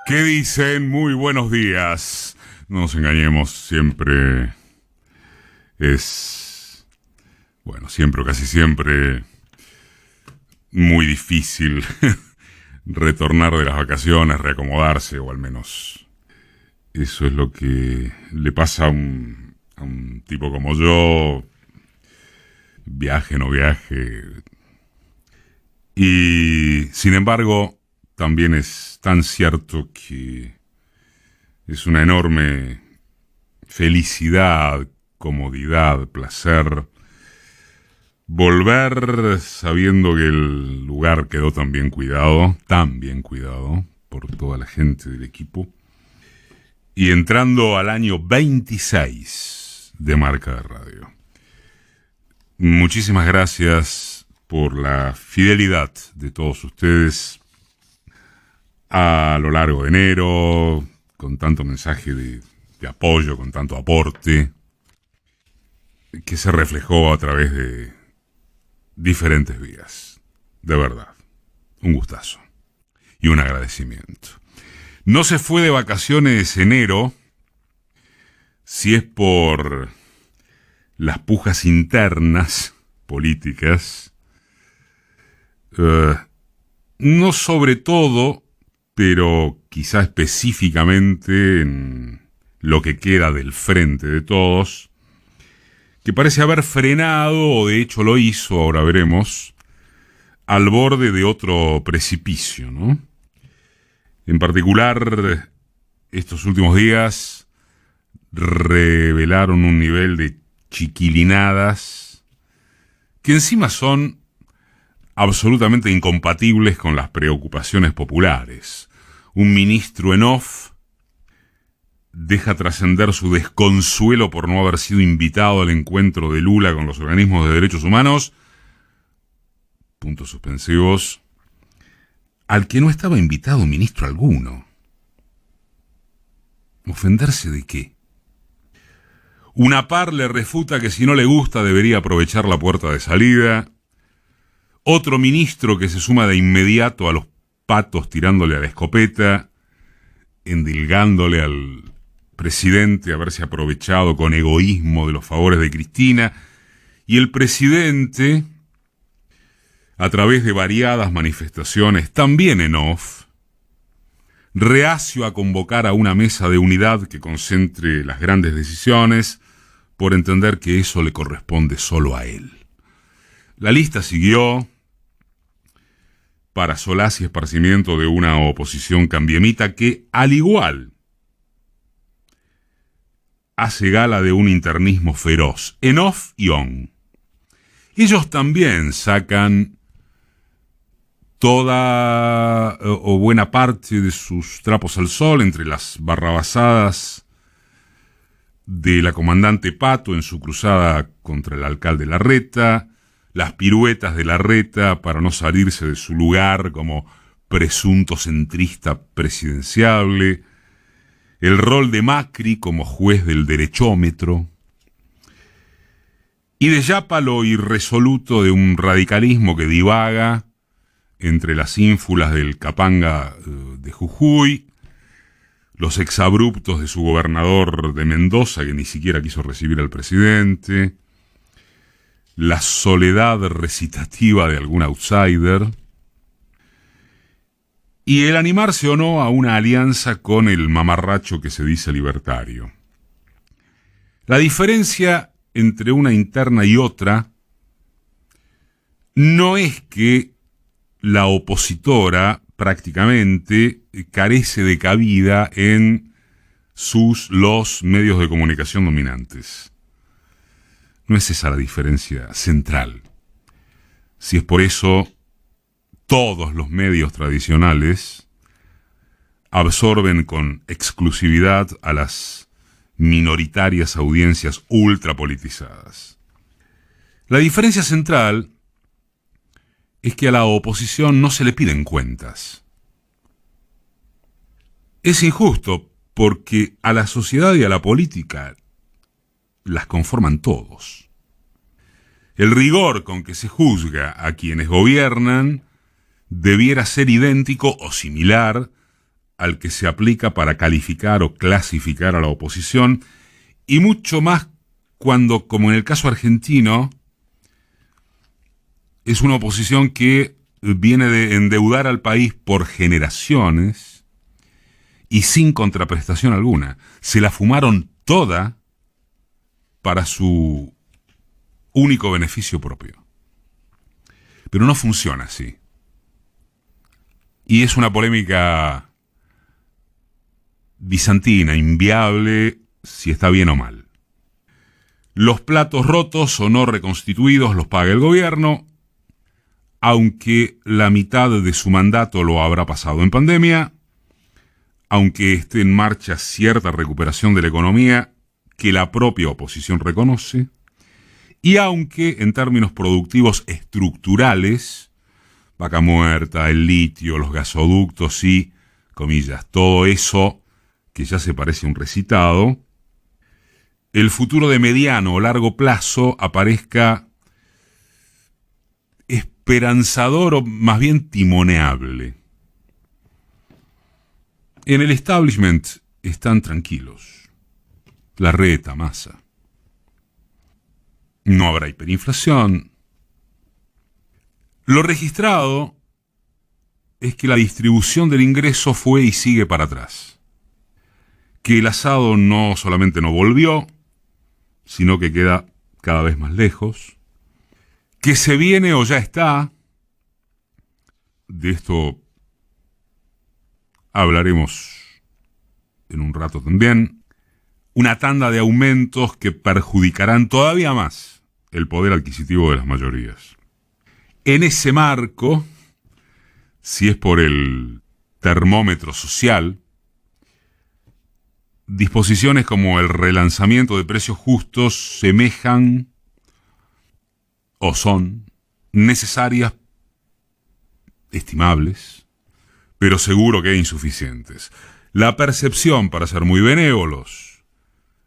¿Qué dicen? Muy buenos días. No nos engañemos, siempre es, siempre o casi siempre muy difícil retornar de las vacaciones, reacomodarse, o al menos eso es lo que le pasa a un tipo como yo, viaje, no viaje. Y sin embargo, también es tan cierto que es una enorme felicidad, comodidad, placer volver sabiendo que el lugar quedó tan bien cuidado por toda la gente del equipo, y entrando al año 26 de Marca de Radio. Muchísimas gracias por la fidelidad de todos ustedes a lo largo de enero, con tanto mensaje de apoyo, con tanto aporte, que se reflejó a través de diferentes vías. De verdad, un gustazo y un agradecimiento. No se fue de vacaciones enero, si es por las pujas internas políticas, no sobre todo, pero quizá específicamente en lo que queda del frente de todos, que parece haber frenado, o de hecho lo hizo, ahora veremos, al borde de otro precipicio, ¿no? En particular, estos últimos días revelaron un nivel de chiquilinadas que encima son absolutamente incompatibles con las preocupaciones populares. Un ministro en off deja trascender su desconsuelo por no haber sido invitado al encuentro de Lula con los organismos de derechos humanos, puntos suspensivos, al que no estaba invitado ministro alguno. ¿Ofenderse de qué? Una par le refuta que si no le gusta debería aprovechar la puerta de salida. Otro ministro que se suma de inmediato a los patos tirándole a la escopeta, endilgándole al presidente haberse aprovechado con egoísmo de los favores de Cristina, y el presidente, a través de variadas manifestaciones, también en off, reacio a convocar a una mesa de unidad que concentre las grandes decisiones, por entender que eso le corresponde solo a él. La lista siguió, para solaz y esparcimiento de una oposición cambiemita que, al igual, hace gala de un internismo feroz, en off y on. Ellos también sacan toda o buena parte de sus trapos al sol entre las barrabasadas de la comandante Pato en su cruzada contra el alcalde Larreta, las piruetas de Larreta para no salirse de su lugar como presunto centrista presidenciable, el rol de Macri como juez del derechómetro, y de yapa lo irresoluto de un radicalismo que divaga entre las ínfulas del Capanga de Jujuy, los exabruptos de su gobernador de Mendoza, que ni siquiera quiso recibir al presidente, la soledad recitativa de algún outsider, y el animarse o no a una alianza con el mamarracho que se dice libertario. La diferencia entre una interna y otra no es que la opositora prácticamente carece de cabida en los medios de comunicación dominantes. No es esa la diferencia central. Si es por eso, todos los medios tradicionales absorben con exclusividad a las minoritarias audiencias ultrapolitizadas. La diferencia central es que a la oposición no se le piden cuentas. Es injusto porque a la sociedad y a la política las conforman todos. El rigor con que se juzga a quienes gobiernan debiera ser idéntico o similar al que se aplica para calificar o clasificar a la oposición, y mucho más cuando, como en el caso argentino, es una oposición que viene de endeudar al país por generaciones y sin contraprestación alguna. Se la fumaron toda para su único beneficio propio. Pero no funciona así. Y es una polémica bizantina, inviable, si está bien o mal. Los platos rotos o no reconstituidos los paga el gobierno, aunque la mitad de su mandato lo habrá pasado en pandemia, aunque esté en marcha cierta recuperación de la economía que la propia oposición reconoce, y aunque en términos productivos estructurales, Vaca Muerta, el litio, los gasoductos y, comillas, todo eso que ya se parece a un recitado, el futuro de mediano o largo plazo aparezca esperanzador o más bien timoneable. En el establishment están tranquilos. La reta, Massa. No habrá hiperinflación. Lo registrado es que la distribución del ingreso fue y sigue para atrás. Que el asado no solamente no volvió, sino que queda cada vez más lejos. Que se viene o ya está, de esto hablaremos en un rato también, una tanda de aumentos que perjudicarán todavía más el poder adquisitivo de las mayorías. En ese marco, si es por el termómetro social, disposiciones como el relanzamiento de precios justos semejan o son necesarias, estimables, pero seguro que insuficientes. La percepción, para ser muy benévolos,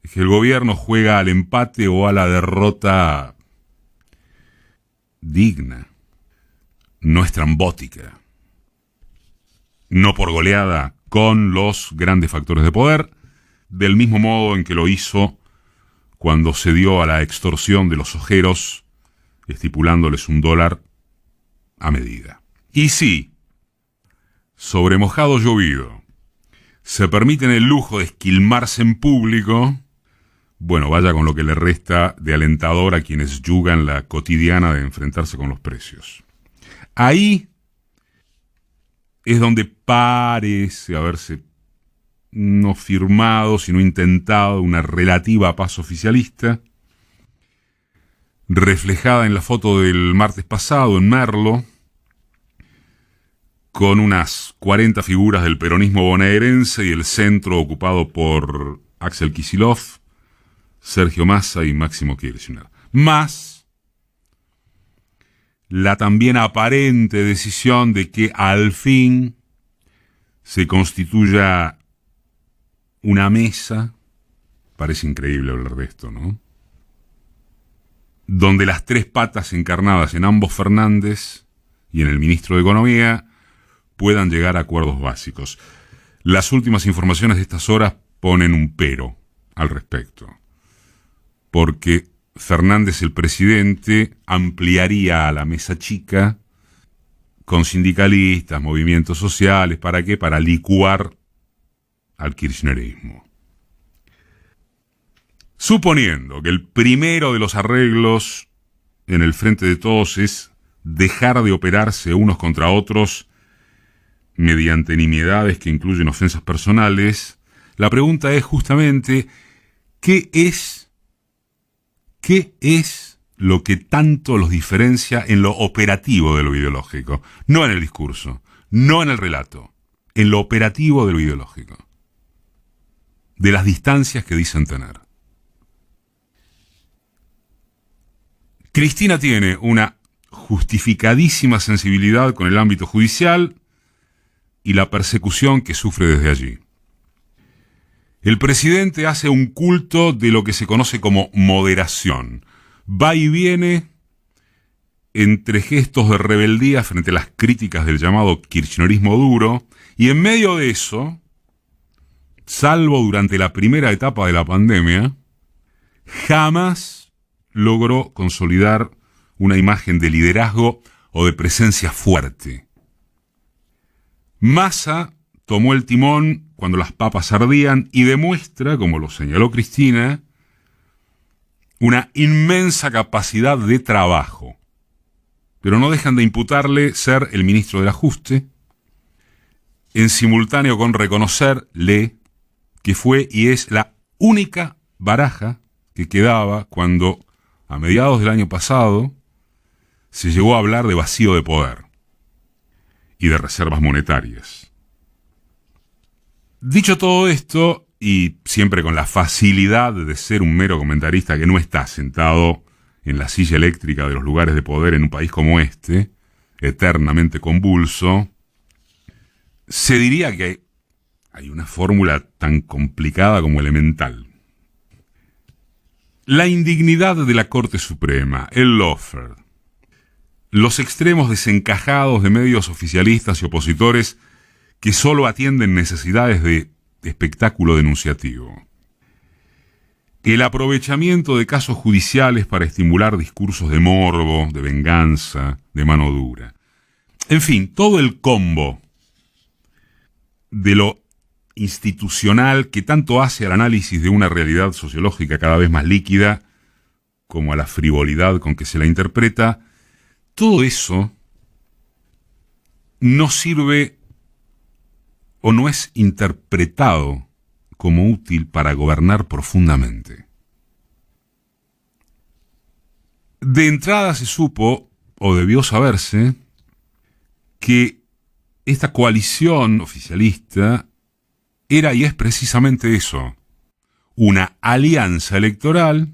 es que el gobierno juega al empate o a la derrota digna, no estrambótica, no por goleada, con los grandes factores de poder, del mismo modo en que lo hizo cuando se dio a la extorsión de los ojeros, estipulándoles $1 a medida. Y sí, sobre mojado llovido, se permiten el lujo de esquilmarse en público, bueno, vaya con lo que le resta de alentador a quienes yugan la cotidiana de enfrentarse con los precios. Ahí es donde parece haberse no firmado, sino intentado una relativa paz oficialista, reflejada en la foto del martes pasado en Merlo, con unas 40 figuras del peronismo bonaerense y el centro ocupado por Axel Kicillof, Sergio Massa y Máximo Kirchner. Más la también aparente decisión de que al fin se constituya una mesa, parece increíble hablar de esto, ¿no?, donde las tres patas encarnadas en ambos Fernández y en el ministro de Economía puedan llegar a acuerdos básicos. Las últimas informaciones de estas horas ponen un pero al respecto, porque Fernández, el presidente, ampliaría a la mesa chica con sindicalistas, movimientos sociales, ¿para qué? Para licuar al kirchnerismo. Suponiendo que el primero de los arreglos en el frente de todos es dejar de operarse unos contra otros mediante nimiedades que incluyen ofensas personales, la pregunta es justamente ¿qué es lo que tanto los diferencia en lo operativo de lo ideológico? No en el discurso, no en el relato, en lo operativo de lo ideológico, de las distancias que dicen tener. Cristina tiene una justificadísima sensibilidad con el ámbito judicial y la persecución que sufre desde allí. El presidente hace un culto de lo que se conoce como moderación. Va y viene entre gestos de rebeldía frente a las críticas del llamado kirchnerismo duro Y en medio de eso, salvo durante la primera etapa de la pandemia, jamás logró consolidar una imagen de liderazgo o de presencia fuerte. Massa tomó el timón cuando las papas ardían y demuestra, como lo señaló Cristina, una inmensa capacidad de trabajo. Pero no dejan de imputarle ser el ministro del ajuste, en simultáneo con reconocerle que fue y es la única baraja que quedaba cuando, a mediados del año pasado, se llegó a hablar de vacío de poder y de reservas monetarias. Dicho todo esto, y siempre con la facilidad de ser un mero comentarista que no está sentado en la silla eléctrica de los lugares de poder en un país como este, eternamente convulso, se diría que hay una fórmula tan complicada como elemental. La indignidad de la Corte Suprema, el lawfare, los extremos desencajados de medios oficialistas y opositores que solo atienden necesidades de espectáculo denunciativo, el aprovechamiento de casos judiciales para estimular discursos de morbo, de venganza, de mano dura. En fin, todo el combo de lo institucional que tanto hace al análisis de una realidad sociológica cada vez más líquida, como a la frivolidad con que se la interpreta, todo eso no sirve o no es interpretado como útil para gobernar profundamente. De entrada se supo, o debió saberse, que esta coalición oficialista era y es precisamente eso, una alianza electoral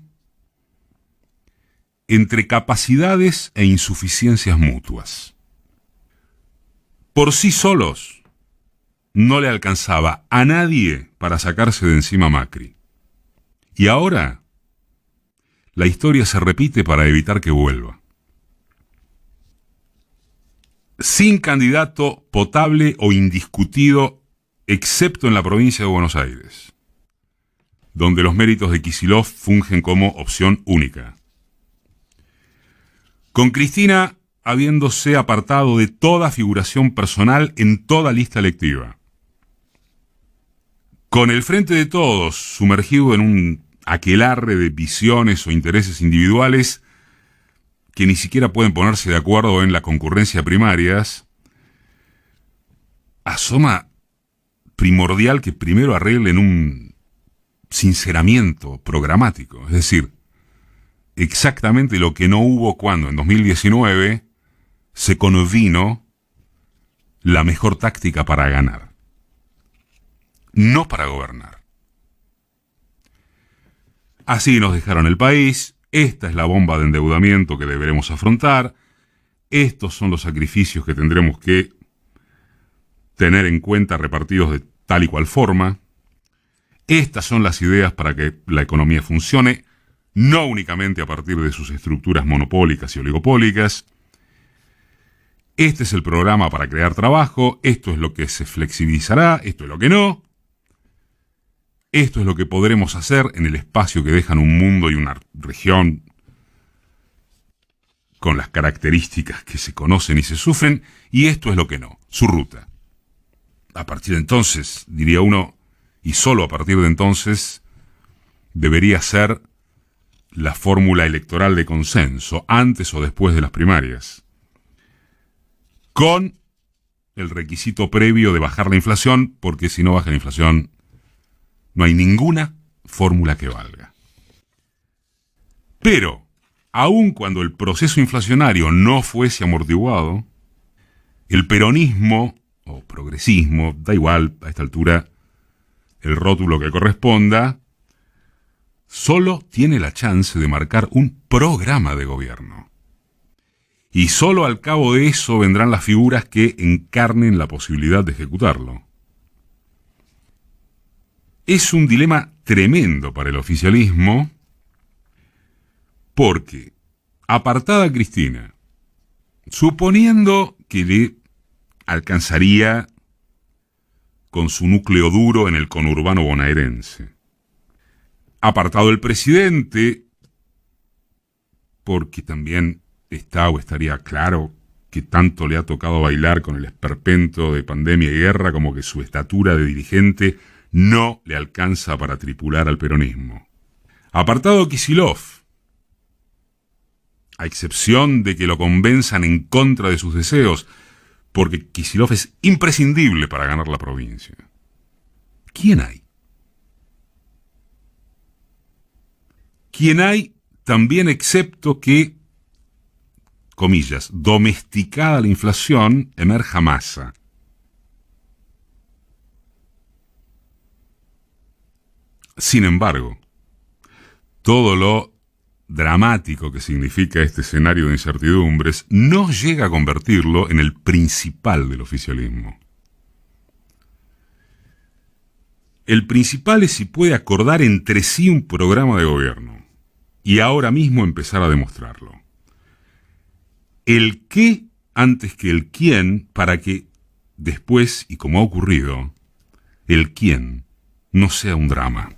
entre capacidades e insuficiencias mutuas. Por sí solos no le alcanzaba a nadie para sacarse de encima a Macri. Y ahora la historia se repite para evitar que vuelva. Sin candidato potable o indiscutido, excepto en la provincia de Buenos Aires, donde los méritos de Kicillof fungen como opción única. Con Cristina habiéndose apartado de toda figuración personal en toda lista electiva. Con el Frente de Todos sumergido en un aquelarre de visiones o intereses individuales que ni siquiera pueden ponerse de acuerdo en la concurrencia de primarias, asoma primordial que primero arreglen un sinceramiento programático, es decir, exactamente lo que no hubo cuando en 2019 se convino la mejor táctica para ganar, no para gobernar. Así nos dejaron el país, esta es la bomba de endeudamiento que deberemos afrontar, estos son los sacrificios que tendremos que tener en cuenta repartidos de tal y cual forma, estas son las ideas para que la economía funcione, no únicamente a partir de sus estructuras monopólicas y oligopólicas. Este es el programa para crear trabajo, esto es lo que se flexibilizará, esto es lo que no. Esto es lo que podremos hacer en el espacio que dejan un mundo y una región con las características que se conocen y se sufren, y esto es lo que no, su ruta. A partir de entonces, diría uno, y solo a partir de entonces, debería ser la fórmula electoral de consenso, antes o después de las primarias, con el requisito previo de bajar la inflación, porque si no baja la inflación, no hay ninguna fórmula que valga. Pero, aun cuando el proceso inflacionario no fuese amortiguado, el peronismo o progresismo, da igual a esta altura el rótulo que corresponda, solo tiene la chance de marcar un programa de gobierno. Y solo al cabo de eso vendrán las figuras que encarnen la posibilidad de ejecutarlo. Es un dilema tremendo para el oficialismo porque, apartada Cristina, suponiendo que le alcanzaría con su núcleo duro en el conurbano bonaerense. Apartado el presidente, porque también está o estaría claro que tanto le ha tocado bailar con el esperpento de pandemia y guerra como que su estatura de dirigente no le alcanza para tripular al peronismo. Apartado Kicillof, a excepción de que lo convenzan en contra de sus deseos, porque Kicillof es imprescindible para ganar la provincia. ¿Quién hay? ¿Quién hay también excepto que, comillas, domesticada la inflación, emerja Massa? Sin embargo, todo lo dramático que significa este escenario de incertidumbres no llega a convertirlo en el principal del oficialismo. El principal es si puede acordar entre sí un programa de gobierno y ahora mismo empezar a demostrarlo. El qué antes que el quién, para que después, y como ha ocurrido, el quién no sea un drama.